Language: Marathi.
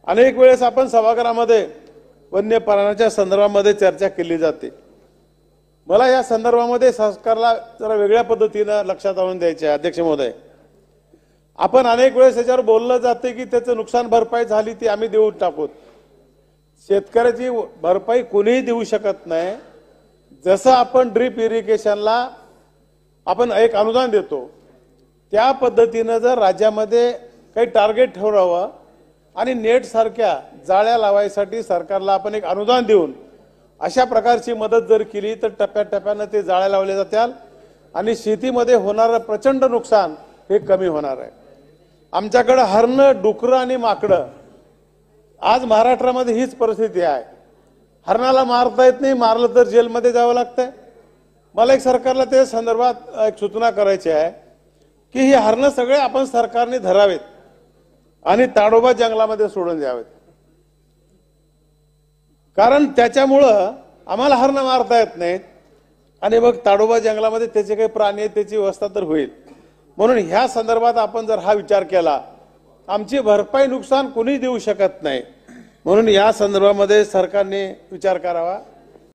अनेक वेळेस आपण सभागृहामध्ये वन्य प्राण्यांच्या संदर्भामध्ये चर्चा केली जाते। मला या संदर्भामध्ये सरकारला जरा वेगळ्या पद्धतीने लक्षात आणून द्यायचे आहे। अध्यक्ष महोदय, आपण अनेक वेळेस याच्यावर बोललं जाते की त्याचं नुकसान भरपाई झाली ती आम्ही देऊन टाकू। शेतकऱ्याची भरपाई कोणीही देऊ शकत नाही। जसं आपण ड्रिप इरिगेशनला आपण एक अनुदान देतो त्या पद्धतीने जर राज्यामध्ये काही टार्गेट ठरवावं आणि नेट सारख्या जाळ्या लावायसाठी सरकारला आपण एक अनुदान देऊन अशा प्रकारची मदत जर केली तर टप्प्याटप्प्याने ते जाळ्या लावले जातील आणि शेतीमध्ये होणारं प्रचंड नुकसान हे कमी होणार आहे। आमच्याकडे हरणं, डुकरं आणि माकडं आज महाराष्ट्रामध्ये हीच परिस्थिती आहे। हरणाला मारता येत नाही, मारलं तर जेलमध्ये जावं लागतंय। मला एक सरकारला त्या संदर्भात एक सूचना करायची आहे की ही हरणं सगळे आपण सरकारने धरावेत आणि ताडोबा जंगलामध्ये सोडून द्यावेत, कारण त्याच्यामुळं आम्हाला हरणं मारता येत नाहीत आणि मग ताडोबा जंगलामध्ये त्याचे काही प्राणी आहेत त्याची व्यवस्था तर होईल। म्हणून ह्या संदर्भात आपण जर हा विचार केला, आमची भरपाई नुकसान कोणी देऊ शकत नाही, म्हणून या संदर्भामध्ये सरकारने विचार करावा।